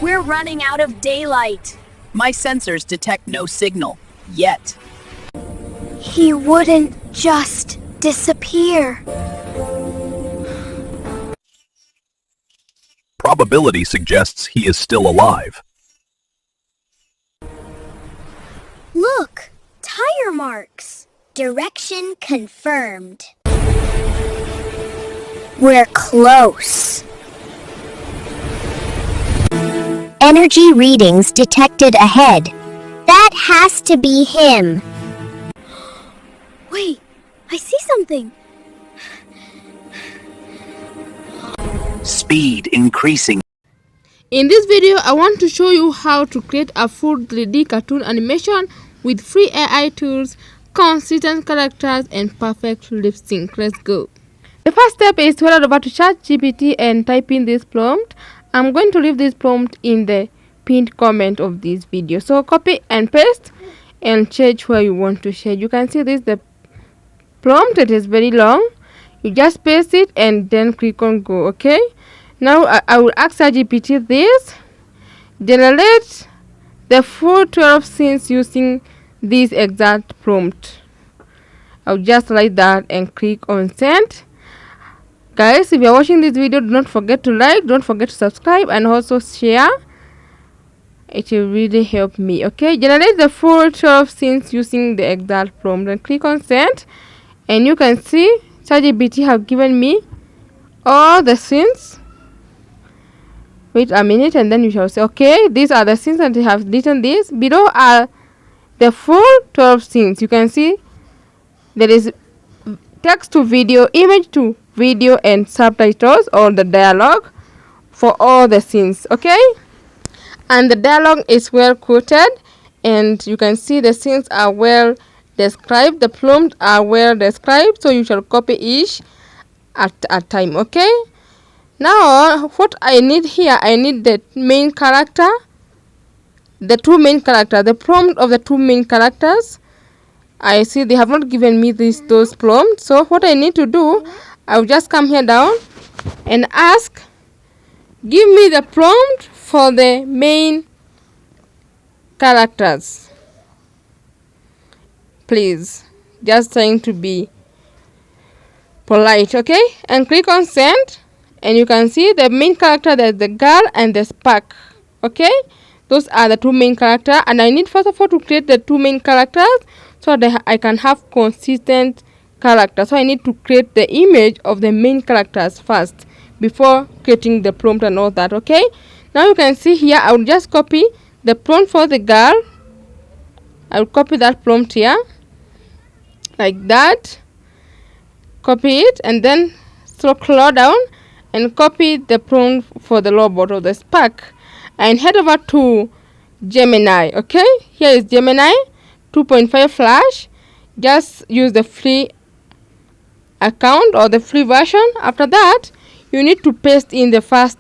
We're running out of daylight. My sensors detect no signal. Yet. He wouldn't just disappear. Probability suggests he is still alive. Look, tire marks. Direction confirmed. We're close. Energy readings detected ahead. That has to be him. Wait, I see something. Speed increasing. In this video, I want to show you how to create a full 3D cartoon animation with free AI tools, consistent characters, and perfect lip sync. Let's go. The first step is to head over to ChatGPT and type in this prompt. I'm going to leave this prompt in the pinned comment of this video. So copy and paste and change where you want to change. You can see this, the prompt, it is very long. You just paste it and then click on go. Okay, now I will ask ChatGPT this: generate the full 12 scenes using this exact prompt. I'll just write that and click on send. Guys, if you're watching this video, do not forget to like, don't forget to subscribe, and also share. It will really help me. Okay, generate the full 12 scenes using the exact prompt and click on send, and you can see ChatGPT have given me all the scenes. Wait a minute and then you shall say, okay, these are the scenes that I have written this. Below are the full 12 scenes. You can see there is text to video, image to video, and subtitles or the dialogue for all the scenes. Okay, and the dialogue is well quoted, and you can see the scenes are well described, the prompts are well described, so you shall copy each at a time. Okay, now what I need here, I need the main character, the two main characters, the prompt of the two main characters. I see they have not given me those prompts, so what I need to do, I'll just come here down and ask, give me the prompt for the main characters, please. Just trying to be polite. Okay, and click on send, and you can see the main character, there's the girl and the spark. Okay, those are the two main characters, and I need first of all to create the two main characters so that I can have consistent characters. So I need to create the image of the main characters first before creating the prompt and all that. Okay, now you can see here I will just copy the prompt for the girl. I will copy that prompt here like that, copy it, and then scroll down and copy the prompt for the robot or the spark, and head over to Gemini. Okay, here is Gemini 2.5 Flash. Just use the free account or the free version. After that, you need to paste in the first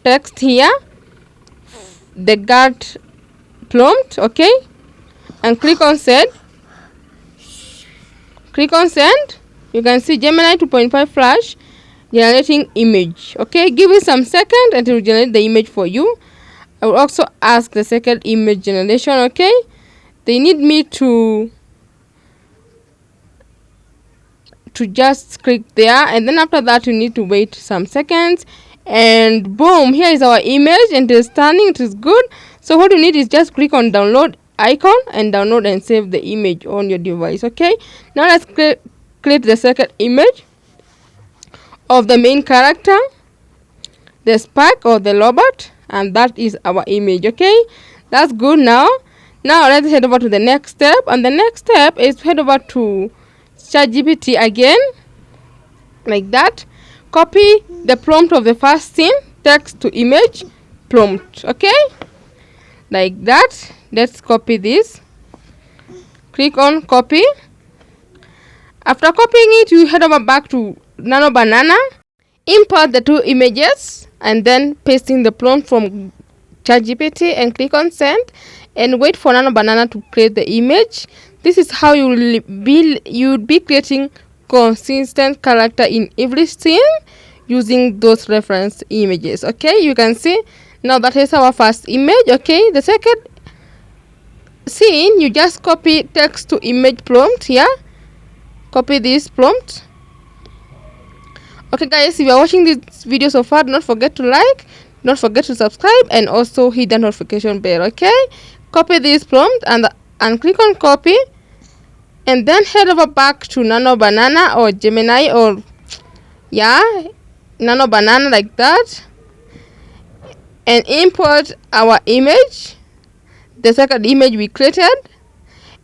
text here, the guard prompt. Okay, and click on send. Click on send. You can see Gemini 2.5 Flash generating image. Okay, give it some second and it will generate the image for you. I will also ask the second image generation. Okay, they need me to just click there, and then after that you need to wait some seconds, and boom, here is our image, and it is stunning, it is good. So what you need is just click on download icon and download and save the image on your device. Okay, now let's create the second image of the main character, the spark or the robot, and that is our image. Okay, that's good. Now let's head over to the next step, and the next step is head over to ChatGPT again, like that. Copy the prompt of the first scene, text to image prompt. Okay, like that. Let's copy this. Click on copy. After copying it, you head over back to Nano Banana, import the two images, and then pasting the prompt from ChatGPT and click on send, and wait for Nano Banana to create the image. This is how you will be creating consistent character in every scene using those reference images. Okay, you can see Now that is our first image. Okay, the second scene, you just copy text to image prompt here. Copy this prompt. Okay guys, if you are watching this video so far, don't forget to like, don't forget to subscribe, and also hit the notification bell. Okay, copy this prompt and click on copy, and then head over back to Nano Banana or Gemini, or Nano Banana, like that, and import our image, the second image we created,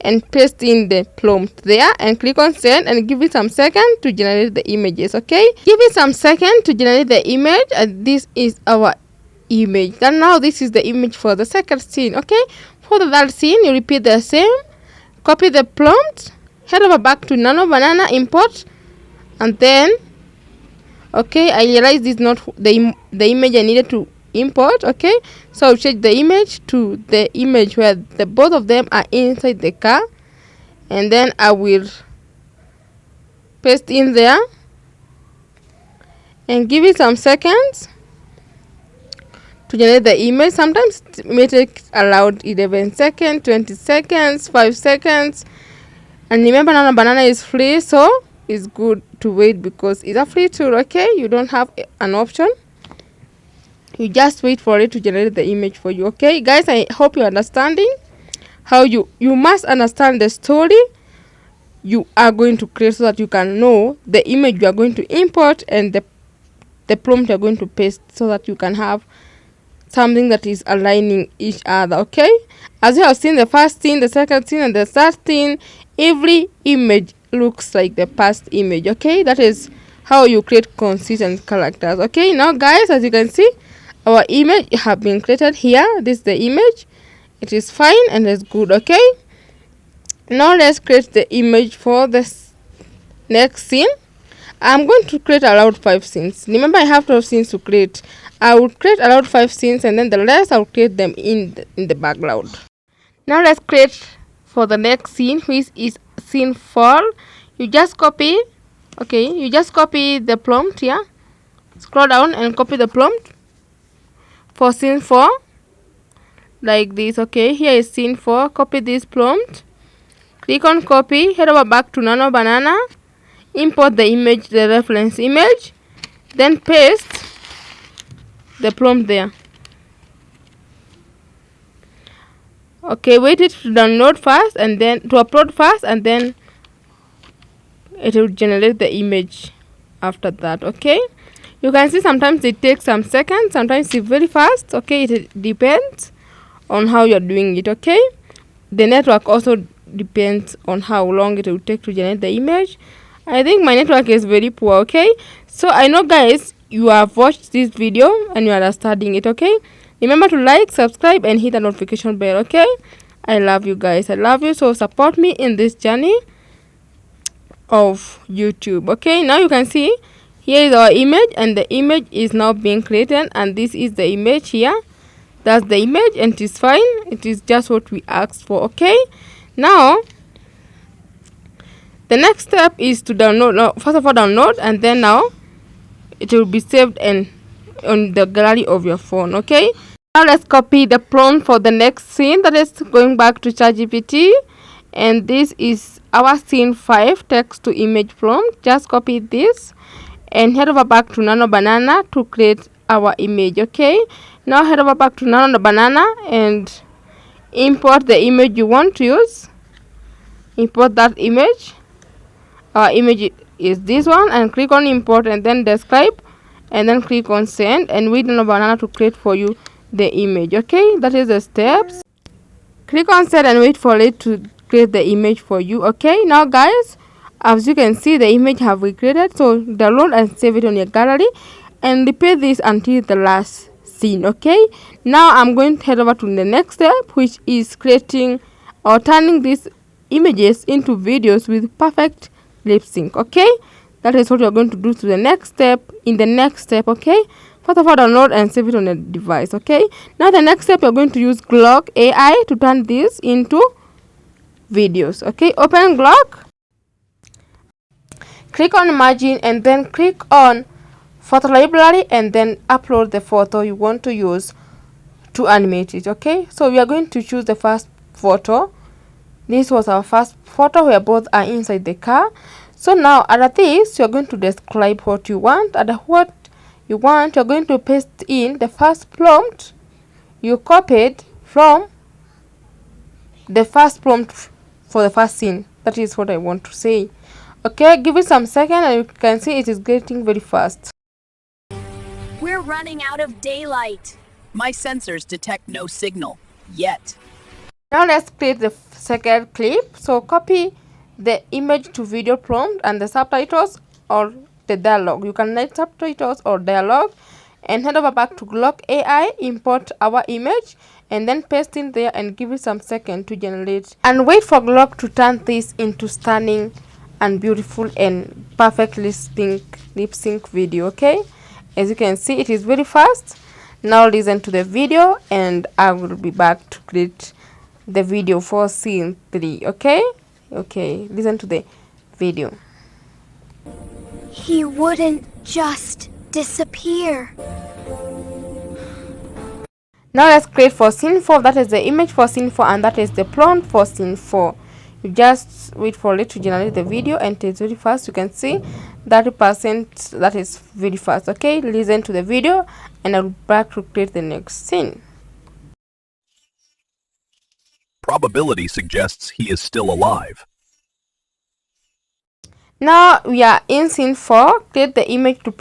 and paste in the prompt there, and click on send, and give it some second to generate the images. Okay, give it some second to generate the image, and this is our image. Then now this is the image for the second scene. Okay, for the third scene, you repeat the same, copy the prompt, head over back to Nano Banana, import, and then okay, I realized this is not the image I needed to import. Okay, so I'll change the image to the image where the both of them are inside the car, and then I will paste in there and give it some seconds to generate the image. Sometimes it may take around 11 seconds, 20 seconds, 5 seconds, and remember, Nano Banana is free, so it's good to wait because it's a free tool. Okay, you don't have an option, you just wait for it to generate the image for you. Okay guys, I hope you're understanding how you must understand the story you are going to create, so that you can know the image you are going to import and the prompt you're going to paste, so that you can have something that is aligning each other. Okay, as you have seen the first scene, the second scene, and the third scene, every image looks like the past image. Okay, that is how you create consistent characters. Okay, now guys, as you can see, our image have been created here. This is the image, it is fine and it's good. Okay, now let's create the image for this next scene. I'm going to create around 5 scenes. Remember, I have 12 scenes to create. I will create around 5 scenes, and then the rest I'll create them in the background. Now let's create for the next scene, which is scene 4. You just copy, okay, you just copy the prompt here, scroll down and copy the prompt for scene 4 like this. Okay, here is scene 4. Copy this prompt, click on copy, head over back to Nano Banana, import the image, the reference image, then paste the prompt there. Okay, wait it to download first, and then to upload first, and then it will generate the image after that. Okay, you can see sometimes it takes some seconds, sometimes it's very fast. Okay, it depends on how you're doing it. Okay, the network also depends on how long it will take to generate the image. I think my network is very poor. Okay, so I know guys, you have watched this video and you are studying it. Okay, remember to like, subscribe, and hit the notification bell. Okay, I love you guys, I love you, so support me in this journey of YouTube. Okay, now you can see here is our image, and the image is now being created, and this is the image here. That's the image, and it is fine, it is just what we asked for. Okay, now the next step is to download. Now, first of all, download, and then now it will be saved and on the gallery of your phone. Okay, now let's copy the prompt for the next scene, that is going back to ChatGPT, and this is our scene 5 text to image prompt. Just copy this and head over back to Nano Banana to create our image. Okay, now head over back to Nano Banana and import the image you want to use. Import that image. Our image is this one, and click on import, and then describe, and then click on send, and wait Nano Banana to create for you the image. Okay, that is the steps. Click on send and wait for it to create the image for you. Okay, now guys, as you can see, the image have we created, so download and save it on your gallery, and repeat this until the last scene. Okay, now I'm going to head over to the next step, which is creating or turning these images into videos with perfect lip sync. Okay, that is what you're going to do to the next step in the next step. Okay, first of all, download and save it on the device. Okay, now the next step, you're going to use Glock AI to turn this into videos. Okay, open Glock, click on Imagine, and then click on Photo Library, and then upload the photo you want to use to animate it. Okay, so we are going to choose the first photo. This was our first photo where both are inside the car. So now at this, you're going to describe what you want. At what you want, you're going to paste in the first prompt you copied from the first prompt for the first scene. That is what I want to say. Okay, give it some second and you can see it is getting very fast. We're running out of daylight. My sensors detect no signal. Yet. Now let's create the second clip. So copy the image to video prompt and the subtitles or the dialogue. You can write subtitles or dialogue and head over back to Glock AI, import our image and then paste in there and give it some second to generate and wait for Glock to turn this into stunning and beautiful and perfect lip sync video. Okay, as you can see, it is very fast. Now listen to the video and I will be back to create the video for scene 3. Okay, listen to the video. He wouldn't just disappear. Now let's create for scene 4. That is the image for scene 4 and that is the prompt for scene 4. You just wait for it to generate the video and it is very fast. You can see 30%. That is very fast. Okay, listen to the video and I'll be back to create the next scene. Probability suggests he is still alive. Now we are in scene 4. Create the image to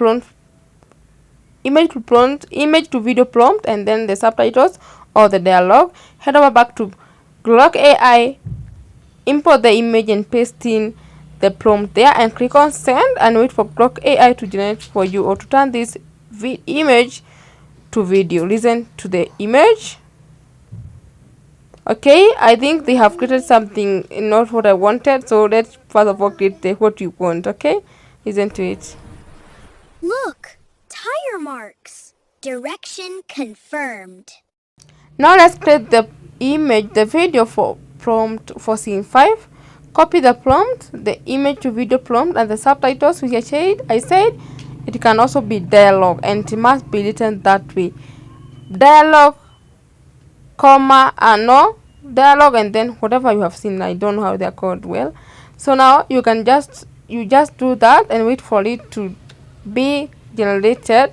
video prompt and then the subtitles or the dialogue. Head over back to Glock AI, import the image and paste in the prompt there and click on send and wait for Glock AI to generate for you or to turn this image to video. Listen to the image. Okay, I think they have created something not what I wanted, so let's first of all create what you want. Okay, listen to it. Look, tire marks. Direction confirmed. Now let's create the video for prompt for scene 5. Copy the prompt, the image to video prompt and the subtitles which I said it can also be dialogue and it must be written that way. Dialogue, comma, and no dialogue and then whatever you have seen. I don't know how they are called well. So now you just do that and wait for it to be generated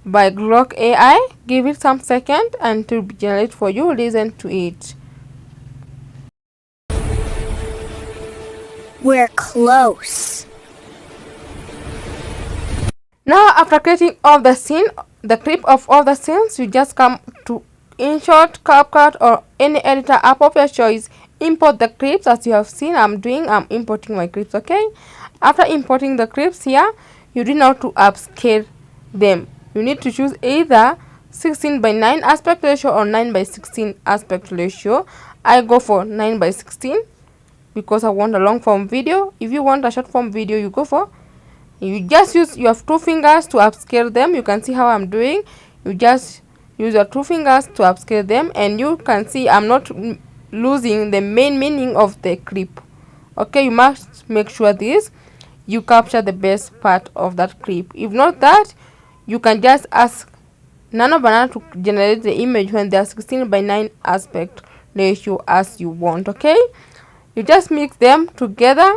by Glock AI. Give it some second and to be generated for you. Listen to it. We're close. Now after creating all the scene, the clip of all the scenes, you just come to InShot, CapCut or any editor app of your choice. Import the clips as you have seen I'm importing my clips. Okay, after importing the clips here, you need now to upscale them. You need to choose either 16:9 aspect ratio or 9:16 aspect ratio. I go for 9:16 because I want a long form video. If you want a short form video, you just use your 2 fingers to upscale them. You can see how I'm doing. You just use your 2 fingers to upscale them and you can see I'm not losing the main meaning of the clip. Okay, you must make sure you capture the best part of that clip. If not that, you can just ask Nano Banana to generate the image when they are 16:9 aspect ratio as you want. Okay, you just mix them together.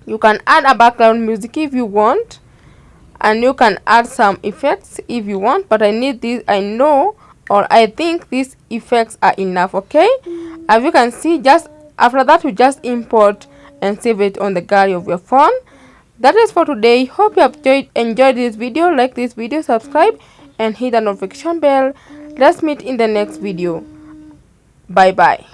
You can add a background music if you want and you can add some effects if you want, but I need this. I think these effects are enough. Okay, as you can see, just after that you just import and save it on the gallery of your phone. That is for today. Hope you have enjoyed this video. Like this video, subscribe and hit the notification bell. Let's meet in the next video. Bye bye.